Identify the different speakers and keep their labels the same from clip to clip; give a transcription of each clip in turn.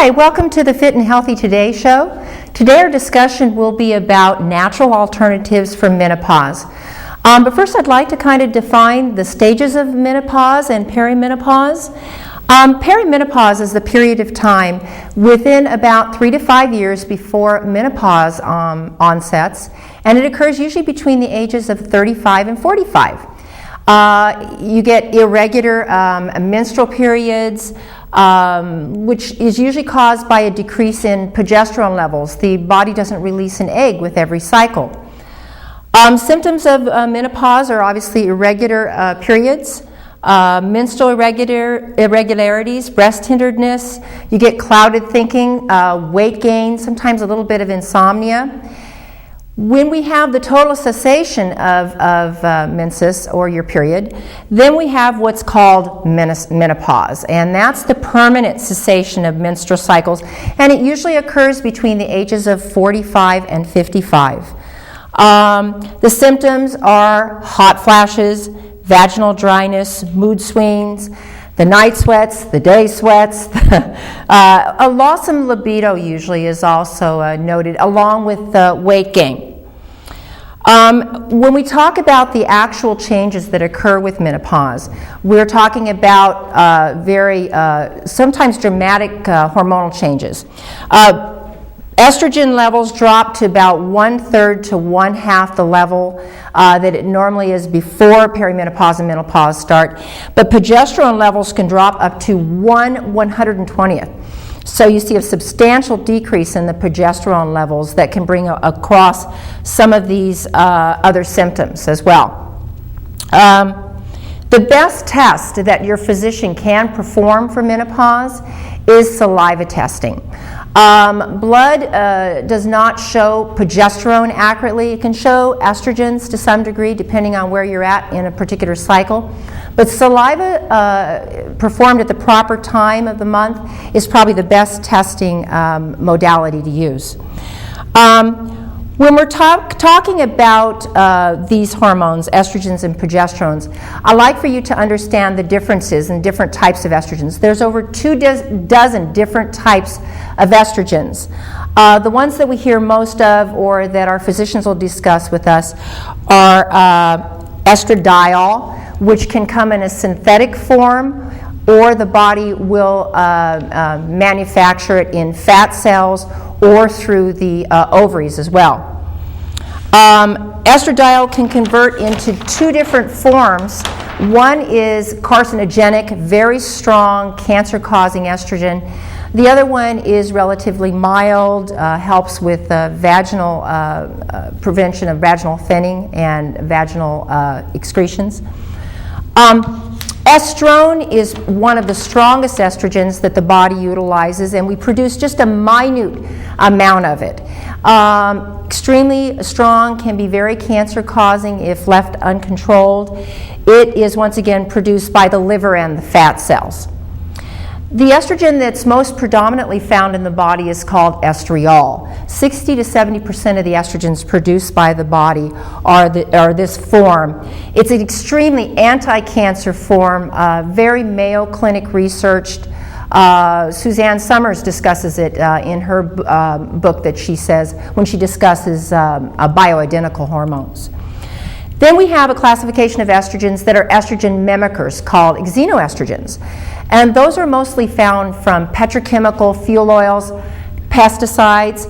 Speaker 1: Hi, welcome to the Fit and Healthy Today show. Today our discussion will be about natural alternatives for menopause. But first I'd like to kind of define the stages of menopause and perimenopause. Perimenopause is the period of time within about 3 to 5 years before menopause onsets, and it occurs usually between the ages of 35 and 45. You get irregular menstrual periods, which is usually caused by a decrease in progesterone levels. The body doesn't release an egg with every cycle. Symptoms of menopause are obviously irregular periods, menstrual irregularities, breast tenderness, you get clouded thinking, weight gain, sometimes a little bit of insomnia. When we have the total cessation of menses or your period, then we have what's called menopause, and that's the permanent cessation of menstrual cycles, and it usually occurs between the ages of 45 and 55. The symptoms are hot flashes, vaginal dryness, mood swings, the night sweats, the day sweats. A loss in libido usually is also noted, along with weight gain. When we talk about the actual changes that occur with menopause, we're talking about very sometimes dramatic hormonal changes. Estrogen levels drop to about 1/3 to 1/2 the level that it normally is before perimenopause and menopause start, but progesterone levels can drop up to 1/120th. So you see a substantial decrease in the progesterone levels that can bring across some of these other symptoms as well. The best test that your physician can perform for menopause is saliva testing. Blood does not show progesterone accurately. It can show estrogens to some degree depending on where you're at in a particular cycle. But saliva performed at the proper time of the month is probably the best testing modality to use. When we're talking about these hormones, estrogens and progesterones, I'd like for you to understand the differences in different types of estrogens. There's over 24 different types of estrogens. The ones that we hear most of or that our physicians will discuss with us are estradiol, which can come in a synthetic form, or the body will manufacture it in fat cells or through the ovaries as well. Estradiol can convert into 2 different forms. One is carcinogenic, very strong cancer-causing estrogen. The other one is relatively mild, helps with vaginal prevention of vaginal thinning and vaginal excretions. Estrone is one of the strongest estrogens that the body utilizes, and we produce just a minute amount of it. Extremely strong, can be very cancer-causing if left uncontrolled. It is once again produced by the liver and the fat cells. The estrogen that's most predominantly found in the body is called estriol. 60 to 70% of the estrogens produced by the body are this form. It's an extremely anti-cancer form, very Mayo Clinic researched. Suzanne Summers discusses it in her book that she says when she discusses bioidentical hormones. Then we have a classification of estrogens that are estrogen mimickers called xenoestrogens. And those are mostly found from petrochemical fuel oils, pesticides.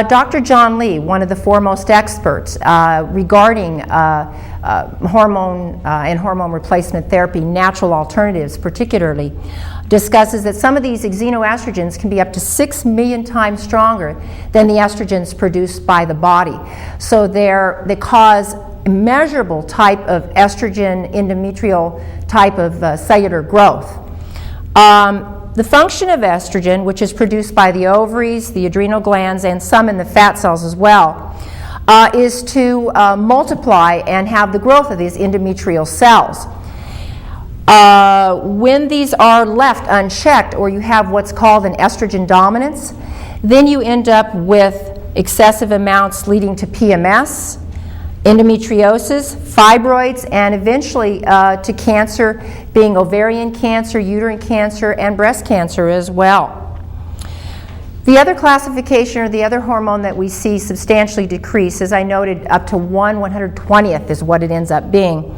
Speaker 1: Dr. John Lee, one of the foremost experts regarding hormone and hormone replacement therapy, natural alternatives particularly, discusses that some of these xenoestrogens can be up to 6 million times stronger than the estrogens produced by the body. So they cause immeasurable type of estrogen endometrial type of cellular growth. The function of estrogen, which is produced by the ovaries, the adrenal glands, and some in the fat cells as well, is to multiply and have the growth of these endometrial cells. When these are left unchecked, or you have what's called an estrogen dominance, then you end up with excessive amounts leading to PMS, endometriosis, fibroids, and eventually to cancer, being ovarian cancer, uterine cancer, and breast cancer as well. The other classification, or the other hormone that we see substantially decrease, as I noted, up to 1/120th is what it ends up being,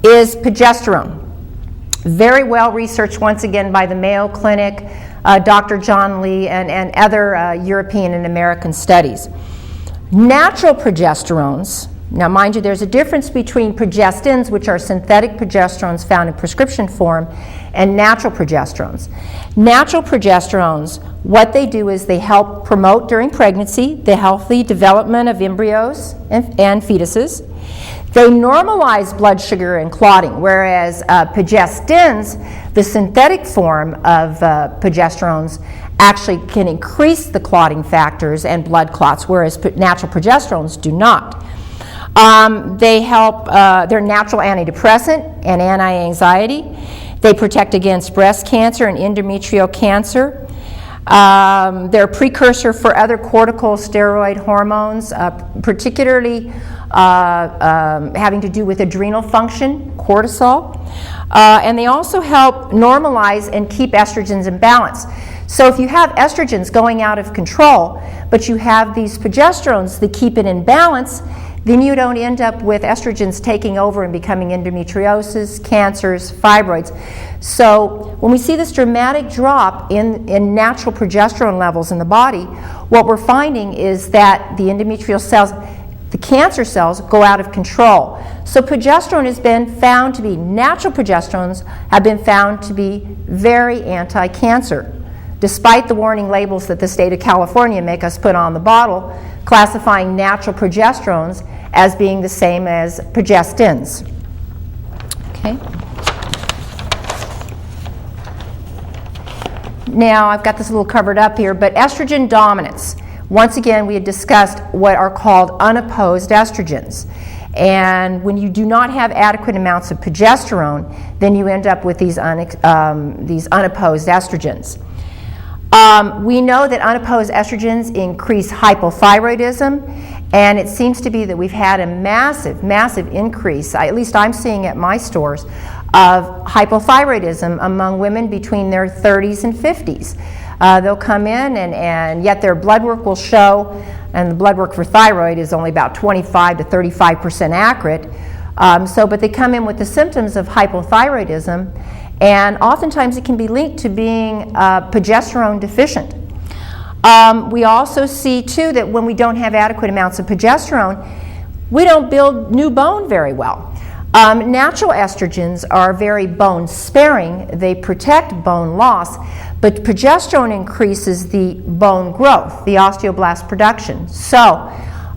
Speaker 1: is progesterone. Very well researched, once again, by the Mayo Clinic, Dr. John Lee, and other European and American studies. Natural progesterones, now mind you, there's a difference between progestins, which are synthetic progesterones found in prescription form, and natural progesterones. Natural progesterones, what they do is they help promote during pregnancy the healthy development of embryos and fetuses. They normalize blood sugar and clotting, whereas progestins, the synthetic form of progesterones, actually can increase the clotting factors and blood clots, whereas natural progesterones do not. They help, they're natural antidepressant and anti-anxiety. They protect against breast cancer and endometrial cancer. They're a precursor for other corticosteroid hormones, particularly having to do with adrenal function, cortisol. And they also help normalize and keep estrogens in balance. So if you have estrogens going out of control, but you have these progesterones that keep it in balance, then you don't end up with estrogens taking over and becoming endometriosis, cancers, fibroids. So when we see this dramatic drop in natural progesterone levels in the body, what we're finding is that the endometrial cells, the cancer cells, go out of control. So progesterone has been found to be, natural progesterones have been found to be very anti-cancer, despite the warning labels that the state of California make us put on the bottle, classifying natural progesterones as being the same as progestins. Okay. Now, I've got this a little covered up here, but estrogen dominance. Once again, we had discussed what are called unopposed estrogens. And when you do not have adequate amounts of progesterone, then you end up with these unopposed estrogens. We know that unopposed estrogens increase hypothyroidism, and it seems to be that we've had a massive, massive increase, at least I'm seeing at my stores, of hypothyroidism among women between their 30s and 50s. They'll come in and yet their blood work will show, and the blood work for thyroid is only about 25 to 35% accurate, but they come in with the symptoms of hypothyroidism, and oftentimes it can be linked to being progesterone deficient. We also see, too, that when we don't have adequate amounts of progesterone, we don't build new bone very well. Natural estrogens are very bone sparing. They protect bone loss, but progesterone increases the bone growth, the osteoblast production. So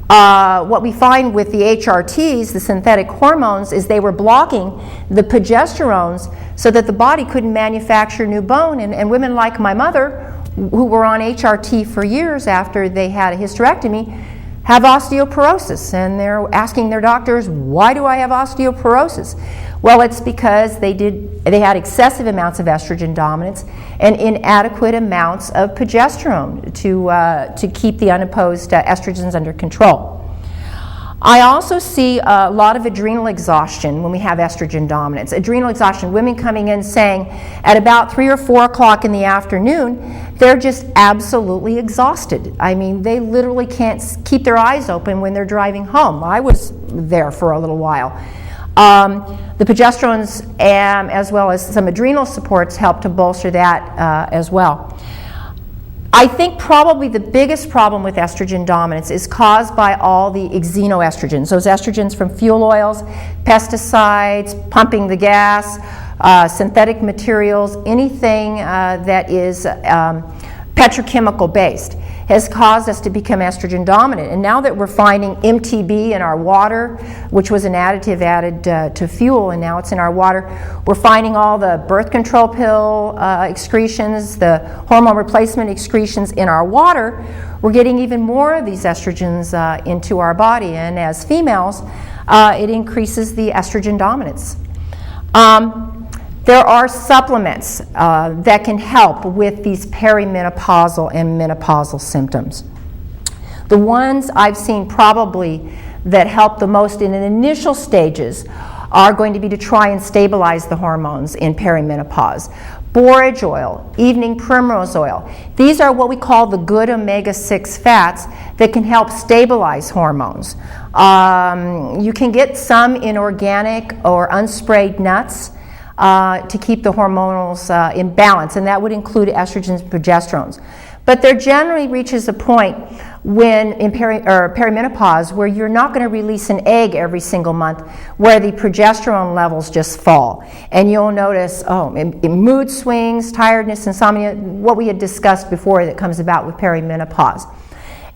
Speaker 1: what we find with the HRTs, the synthetic hormones, is they were blocking the progesterones so that the body couldn't manufacture new bone. And women like my mother, who were on HRT for years after they had a hysterectomy, have osteoporosis, and they're asking their doctors, why do I have osteoporosis? Well, it's because they had excessive amounts of estrogen dominance and inadequate amounts of progesterone to keep the unopposed estrogens under control. I also see a lot of adrenal exhaustion when we have estrogen dominance. Adrenal exhaustion, women coming in saying at about 3 or 4 o'clock in the afternoon, they're just absolutely exhausted. I mean, they literally can't keep their eyes open when they're driving home. I was there for a little while. The progesterones, as well as some adrenal supports, help to bolster that as well. I think probably the biggest problem with estrogen dominance is caused by all the xenoestrogens, those estrogens from fuel oils, pesticides, pumping the gas, synthetic materials, anything that is petrochemical based has caused us to become estrogen dominant. And now that we're finding MTB in our water, which was an additive added to fuel, and now it's in our water, we're finding all the birth control pill excretions, the hormone replacement excretions in our water. We're getting even more of these estrogens into our body, and as females, it increases the estrogen dominance. There are supplements that can help with these perimenopausal and menopausal symptoms. The ones I've seen probably that help the most in initial stages are going to be to try and stabilize the hormones in perimenopause. borage oil, evening primrose oil. These are what we call the good omega-6 fats that can help stabilize hormones. You can get some in organic or unsprayed nuts to keep the hormonals in balance, and that would include estrogens and progesterones. But there generally reaches a point when in perimenopause where you're not going to release an egg every single month, where the progesterone levels just fall. And you'll notice, in mood swings, tiredness, insomnia, what we had discussed before that comes about with perimenopause.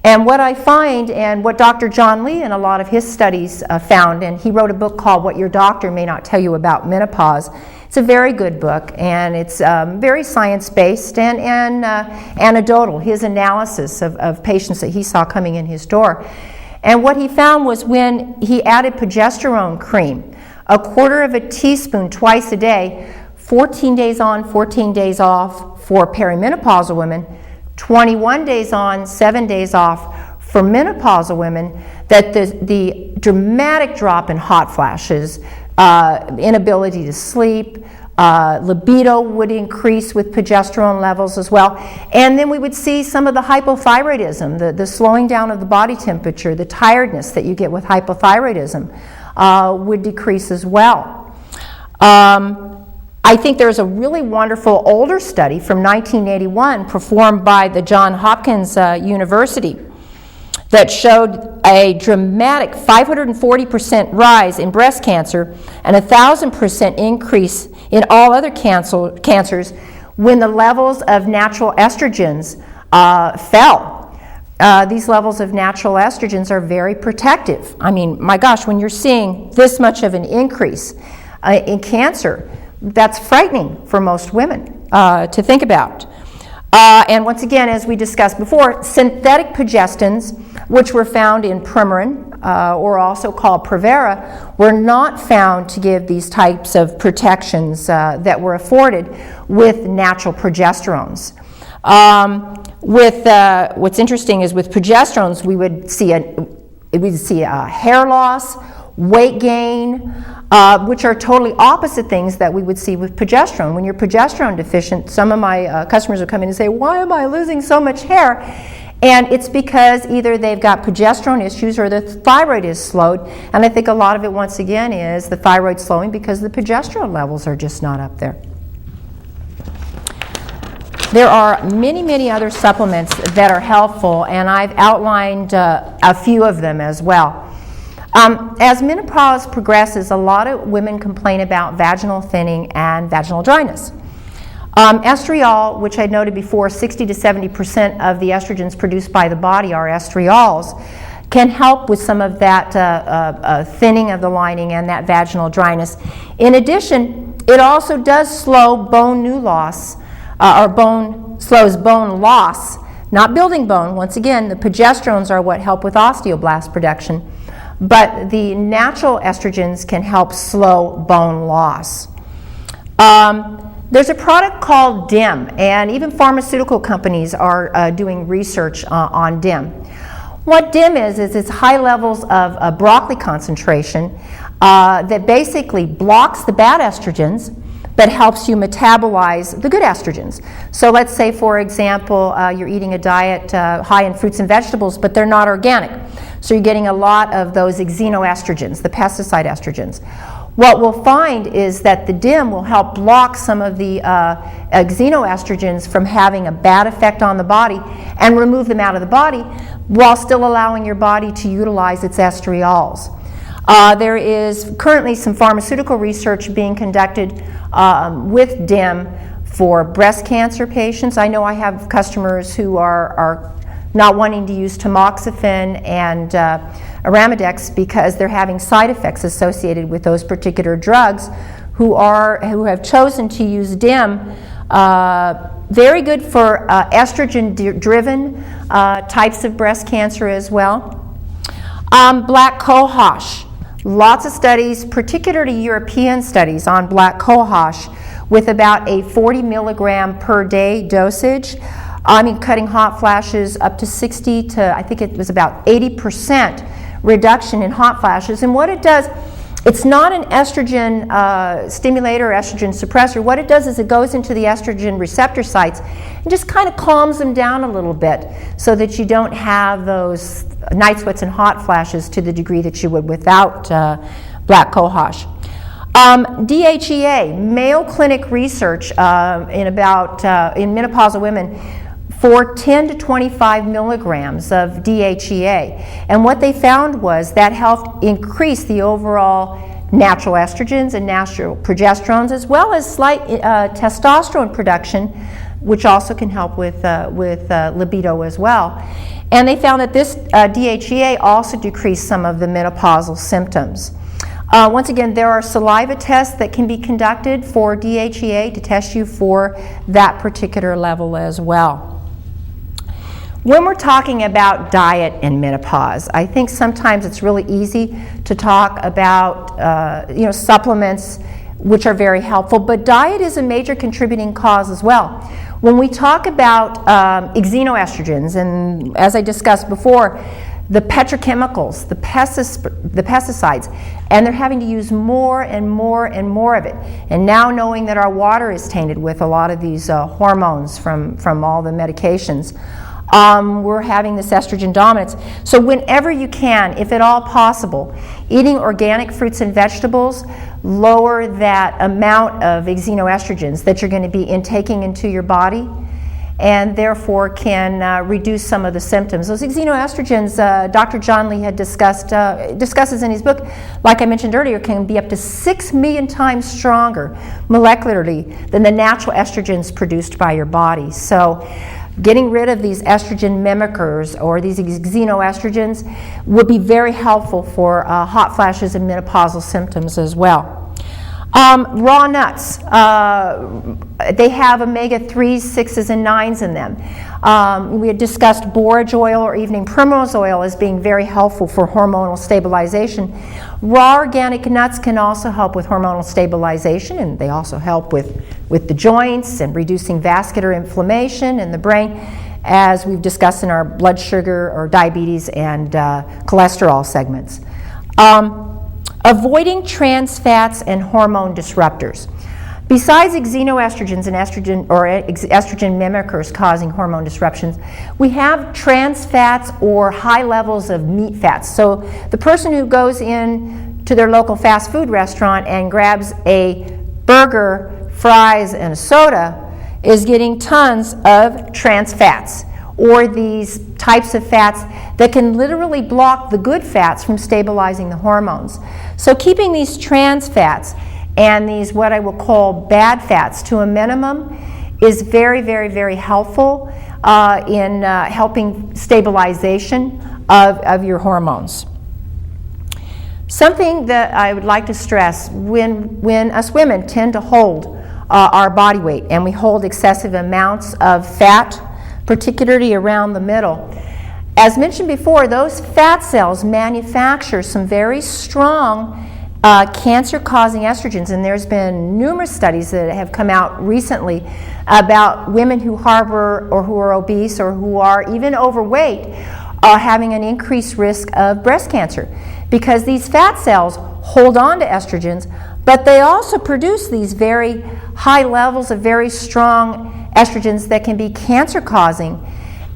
Speaker 1: And what I find, and what Dr. John Lee in a lot of his studies found, and he wrote a book called What Your Doctor May Not Tell You About Menopause. It's a very good book, and it's very science-based and anecdotal, his analysis of patients that he saw coming in his door. And what he found was when he added progesterone cream, 1/4 of a teaspoon twice a day, 14 days on, 14 days off for perimenopausal women, 21 days on, 7 days off for menopausal women, that the dramatic drop in hot flashes, inability to sleep, libido would increase with progesterone levels as well. And then we would see some of the hypothyroidism, the slowing down of the body temperature, the tiredness that you get with hypothyroidism would decrease as well. I think there's a really wonderful older study from 1981 performed by the Johns Hopkins University that showed a dramatic 540% rise in breast cancer and 1,000% increase in all other cancers when the levels of natural estrogens fell. These levels of natural estrogens are very protective. I mean, my gosh, when you're seeing this much of an increase in cancer, that's frightening for most women to think about. And once again, as we discussed before, synthetic progestins, which were found in Premarin, or also called Pravera, were not found to give these types of protections that were afforded with natural progesterones. What's interesting is with progesterones, we would see a hair loss, weight gain, which are totally opposite things that we would see with progesterone. When you're progesterone deficient, some of my customers would come in and say, why am I losing so much hair? And it's because either they've got progesterone issues or the thyroid is slowed. And I think a lot of it, once again, is the thyroid slowing because the progesterone levels are just not up there. There are many, many other supplements that are helpful, and I've outlined a few of them as well. As menopause progresses, a lot of women complain about vaginal thinning and vaginal dryness. Estriol, which I noted before, 60 to 70% of the estrogens produced by the body are estriols, can help with some of that thinning of the lining and that vaginal dryness. In addition, it also does slow bone new loss, slows bone loss, not building bone. Once again, the progesterones are what help with osteoblast production, but the natural estrogens can help slow bone loss. There's a product called DIM, and even pharmaceutical companies are doing research on DIM. What DIM is it's high levels of broccoli concentration that basically blocks the bad estrogens but helps you metabolize the good estrogens. So let's say, for example, you're eating a diet high in fruits and vegetables, but they're not organic. So you're getting a lot of those xenoestrogens, the pesticide estrogens. What we'll find is that the DIM will help block some of the xenoestrogens from having a bad effect on the body and remove them out of the body while still allowing your body to utilize its estriols. There is currently some pharmaceutical research being conducted with DIM for breast cancer patients. I know I have customers who are not wanting to use tamoxifen and Aramidex because they're having side effects associated with those particular drugs, who have chosen to use DIM. Very good for estrogen-driven types of breast cancer as well. Black cohosh. Lots of studies, particularly European studies, on black cohosh with about a 40 milligram per day dosage. Cutting hot flashes up to 60 to, I think it was about 80% reduction in hot flashes. And what it does, It's not an estrogen stimulator or estrogen suppressor. What it does is it goes into the estrogen receptor sites and just kind of calms them down a little bit so that you don't have those night sweats and hot flashes to the degree that you would without black cohosh. DHEA, Mayo Clinic research in menopausal women for 10 to 25 milligrams of DHEA. And what they found was that helped increase the overall natural estrogens and natural progesterones, as well as slight testosterone production, which also can help with libido as well. And they found that this DHEA also decreased some of the menopausal symptoms. Once again, there are saliva tests that can be conducted for DHEA to test you for that particular level as well. When we're talking about diet and menopause, I think sometimes it's really easy to talk about supplements, which are very helpful, but diet is a major contributing cause as well. When we talk about xenoestrogens, and as I discussed before, the petrochemicals, the pesticides, and they're having to use more and more and more of it. And now knowing that our water is tainted with a lot of these hormones from all the medications, we're having this estrogen dominance. So whenever you can, if at all possible, eating organic fruits and vegetables lower that amount of xenoestrogens that you're going to be intaking into your body, and therefore can reduce some of the symptoms. Those xenoestrogens, Dr. John Lee had discusses in his book, like I mentioned earlier, can be up to 6 million times stronger molecularly than the natural estrogens produced by your body. So getting rid of these estrogen mimickers or these xenoestrogens would be very helpful for hot flashes and menopausal symptoms as well. Raw nuts, they have omega-3s, 6s, and 9s in them. We had discussed borage oil or evening primrose oil as being very helpful for hormonal stabilization. Raw organic nuts can also help with hormonal stabilization, and they also help with the joints and reducing vascular inflammation in the brain, as we've discussed in our blood sugar or diabetes and cholesterol segments. Avoiding trans fats and hormone disruptors. Besides xenoestrogens and estrogen mimickers causing hormone disruptions, we have trans fats or high levels of meat fats. So the person who goes in to their local fast food restaurant and grabs a burger, fries, and a soda is getting tons of trans fats, or these types of fats that can literally block the good fats from stabilizing the hormones. So keeping these trans fats and these what I will call bad fats to a minimum is very, very, very helpful in helping stabilization of your hormones. Something that I would like to stress, when us women tend to hold our body weight and we hold excessive amounts of fat, particularly around the middle. As mentioned before, those fat cells manufacture some very strong cancer-causing estrogens, and there's been numerous studies that have come out recently about women who harbor or who are obese or who are even overweight having an increased risk of breast cancer, because these fat cells hold on to estrogens, but they also produce these very high levels of very strong estrogens that can be cancer-causing.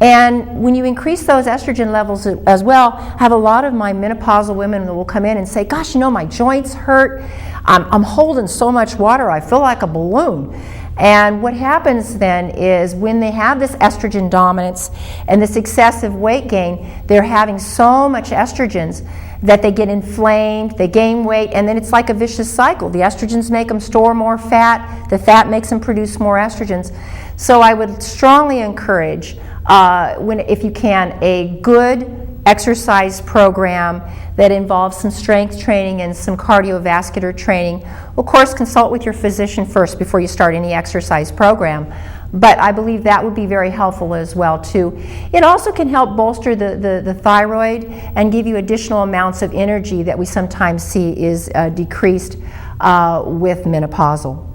Speaker 1: And when you increase those estrogen levels as well, I have a lot of my menopausal women that will come in and say, gosh, my joints hurt. I'm holding so much water, I feel like a balloon. And what happens then is when they have this estrogen dominance and this excessive weight gain, they're having so much estrogens that they get inflamed, they gain weight, and then it's like a vicious cycle. The estrogens make them store more fat, the fat makes them produce more estrogens. So I would strongly encourage, if you can, a good exercise program that involves some strength training and some cardiovascular training. Of course, consult with your physician first before you start any exercise program, but I believe that would be very helpful as well too. It also can help bolster the thyroid and give you additional amounts of energy that we sometimes see is decreased with menopausal.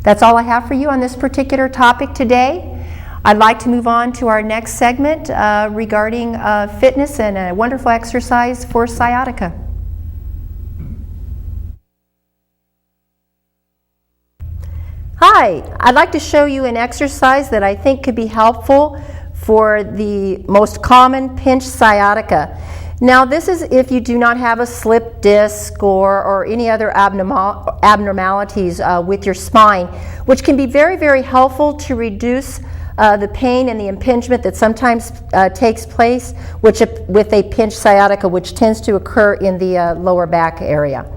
Speaker 1: That's all I have for you on this particular topic today. I'd like to move on to our next segment regarding fitness and a wonderful exercise for sciatica. Hi, I'd like to show you an exercise that I think could be helpful for the most common pinch sciatica. Now, this is if you do not have a slip disc or any other abnormalities with your spine, which can be very, very helpful to reduce the pain and the impingement that sometimes takes place with a pinch sciatica, which tends to occur in the lower back area.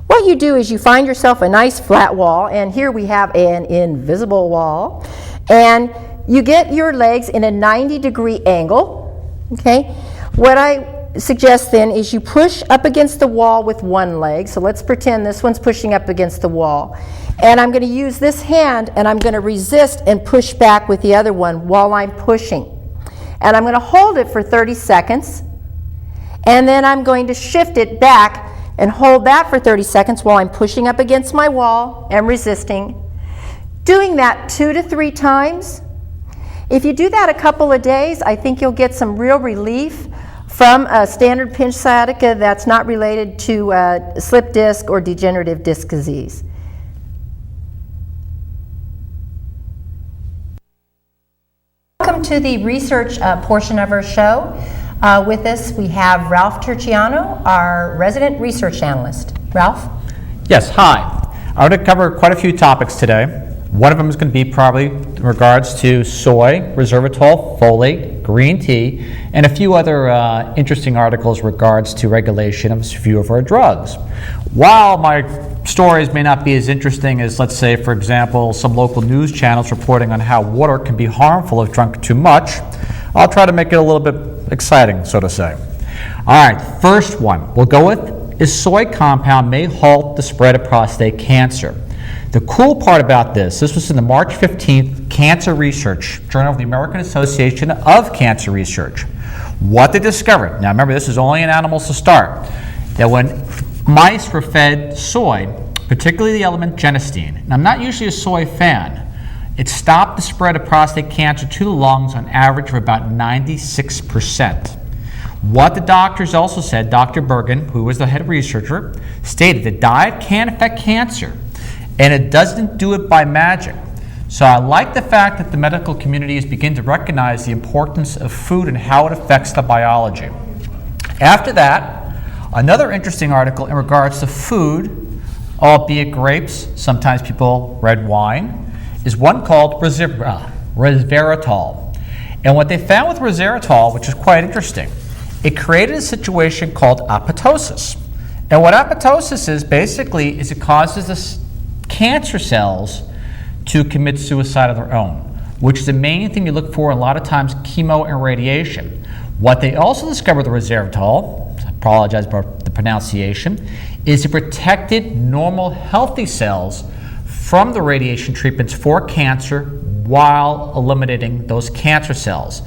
Speaker 1: What you do is you find yourself a nice flat wall, and here we have an invisible wall, and you get your legs in a 90-degree angle, okay? What I suggest then is you push up against the wall with one leg, so let's pretend this one's pushing up against the wall, and I'm going to use this hand and I'm going to resist and push back with the other one while I'm pushing. And I'm going to hold it for 30 seconds, and then I'm going to shift it back and hold that for 30 seconds while I'm pushing up against my wall and resisting. Doing that 2 to 3 times. If you do that a couple of days, I think you'll get some real relief from a standard pinch sciatica that's not related to slip disc or degenerative disc disease. Welcome to the research portion of our show. With us, we have Ralph Turchiano, our resident research analyst. Ralph?
Speaker 2: Yes, hi. I'm going to cover quite a few topics today. One of them is going to be probably in regards to soy, resveratrol, folate, green tea, and a few other interesting articles in regards to regulation of a few of our drugs. While my stories may not be as interesting as, let's say, for example, some local news channels reporting on how water can be harmful if drunk too much, I'll try to make it a little bit exciting, so to say. All right, first one we'll go with is soy compound may halt the spread of prostate cancer. The cool part about this was in the March 15th Cancer Research, Journal of the American Association of Cancer Research. What they discovered, now remember this is only in animals to start, that when mice were fed soy, particularly the element genistein, and I'm not usually a soy fan, it stopped the spread of prostate cancer to the lungs on average of about 96%. What the doctors also said, Dr. Bergen, who was the head researcher, stated that diet can affect cancer, and it doesn't do it by magic. So I like the fact that the medical community is beginning to recognize the importance of food and how it affects the biology. After that, another interesting article in regards to food, albeit grapes, sometimes people red wine, is one called resveratrol. And what they found with resveratrol, which is quite interesting, it created a situation called apoptosis. And what apoptosis is basically is it causes the cancer cells to commit suicide of their own, which is the main thing you look for a lot of times chemo and radiation. What they also discovered with resveratrol, I apologize for the pronunciation, is it protected normal healthy cells from the radiation treatments for cancer while eliminating those cancer cells.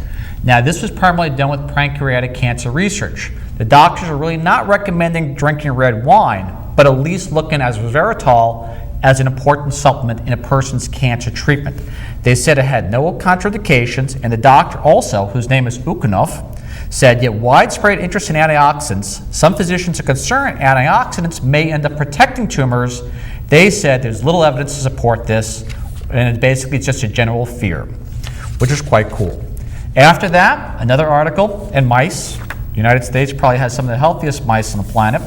Speaker 2: Now, this was primarily done with pancreatic cancer research. The doctors are really not recommending drinking red wine, but at least looking at resveratrol as an important supplement in a person's cancer treatment. They said it had no contraindications, and the doctor also, whose name is Ukunov, said, yet widespread interest in antioxidants, some physicians are concerned antioxidants may end up protecting tumors. They said there's little evidence to support this, and it's basically just a general fear, which is quite cool. After that, another article in mice, the United States probably has some of the healthiest mice on the planet,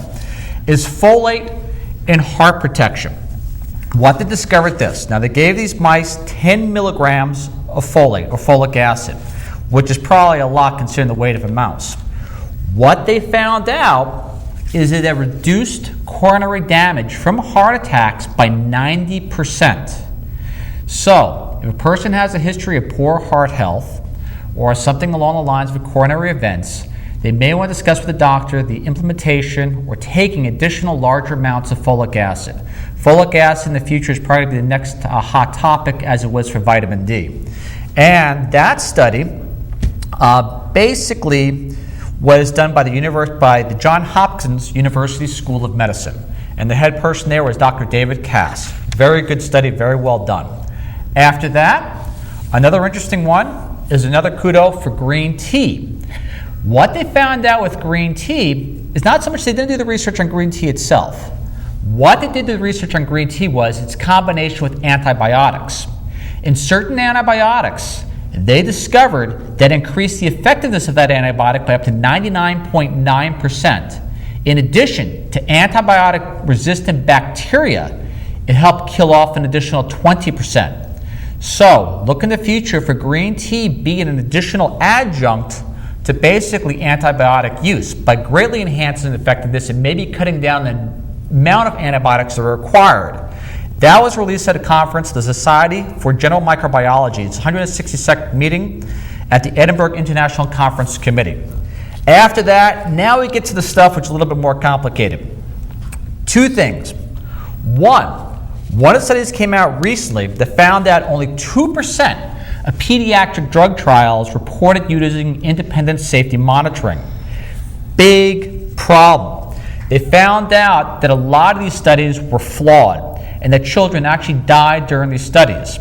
Speaker 2: is folate in heart protection. What they discovered this. Now they gave these mice 10 milligrams of folate or folic acid, which is probably a lot considering the weight of a mouse. What they found out is that it reduced coronary damage from heart attacks by 90%. So, if a person has a history of poor heart health or something along the lines of coronary events, they may want to discuss with the doctor the implementation or taking additional larger amounts of folic acid. Folic acid in the future is probably the next hot topic as it was for vitamin D. And that study basically was done by the Johns Hopkins University School of Medicine. And the head person there was Dr. David Cass. Very good study, very well done. After that, another interesting one is another kudo for green tea. What they found out with green tea is not so much they didn't do the research on green tea itself. What they did with research on green tea was its combination with antibiotics. In certain antibiotics, they discovered that increased the effectiveness of that antibiotic by up to 99.9%. In addition to antibiotic-resistant bacteria, it helped kill off an additional 20%. So, look in the future for green tea being an additional adjunct to basically antibiotic use by greatly enhancing the effectiveness and maybe cutting down the amount of antibiotics that are required. That was released at a conference, the Society for General Microbiology. It's 162nd meeting at the Edinburgh International Conference Committee. After that, now we get to the stuff which is a little bit more complicated. Two things. One of the studies came out recently that found that only 2% of pediatric drug trials reported using independent safety monitoring. Big problem. They found out that a lot of these studies were flawed and that children actually died during these studies.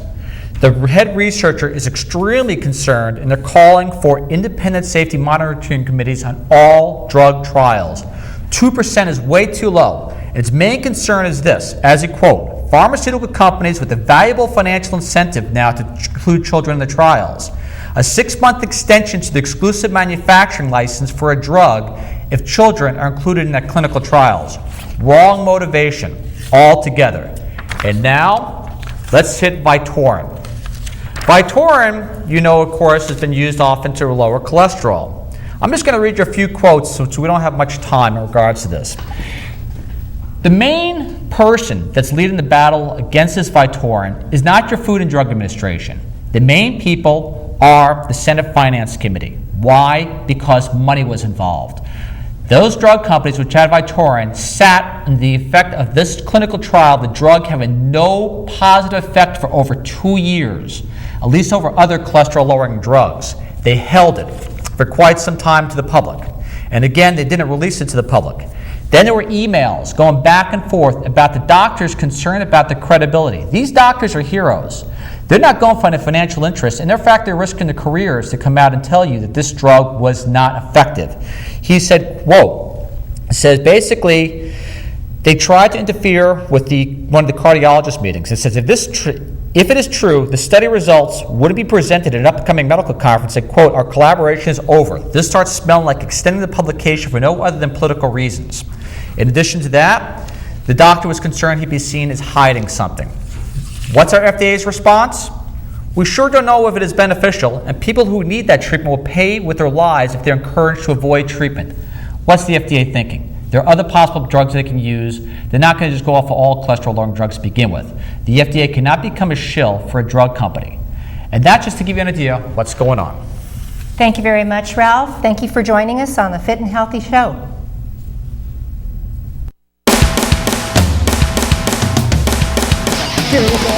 Speaker 2: The head researcher is extremely concerned and they're calling for independent safety monitoring committees on all drug trials. 2% is way too low. Its main concern is this, as he quote, pharmaceutical companies with a valuable financial incentive now to include children in the trials. A 6-month extension to the exclusive manufacturing license for a drug if children are included in that clinical trials. Wrong motivation altogether. And now, let's hit Vytorin. Vytorin, you know, of course, has been used often to lower cholesterol. I'm just going to read you a few quotes so we don't have much time in regards to this. The main person that's leading the battle against this Vytorin is not your Food and Drug Administration. The main people are the Senate Finance Committee. Why? Because money was involved. Those drug companies which had Vytorin sat on the effect of this clinical trial, the drug having no positive effect for over 2 years, at least over other cholesterol-lowering drugs. They held it for quite some time to the public. And again, they didn't release it to the public. Then there were emails going back and forth about the doctors concerned about the credibility. These doctors are heroes. They're not going for any financial interest, and in fact, they're risking their careers to come out and tell you that this drug was not effective. He said, says basically, they tried to interfere with one of the cardiologist meetings. It says, if it is true, the study results would be presented at an upcoming medical conference and, quote, our collaboration is over. This starts smelling like extending the publication for no other than political reasons. In addition to that, the doctor was concerned he'd be seen as hiding something. What's our FDA's response? We sure don't know if it is beneficial, and people who need that treatment will pay with their lives if they're encouraged to avoid treatment. What's the FDA thinking? There are other possible drugs they can use. They're not going to just go off of all cholesterol-lowering drugs to begin with. The FDA cannot become a shill for a drug company. And that's just to give you an idea of what's going on.
Speaker 1: Thank you very much, Ralph. Thank you for joining us on the Fit and Healthy Show. Do it.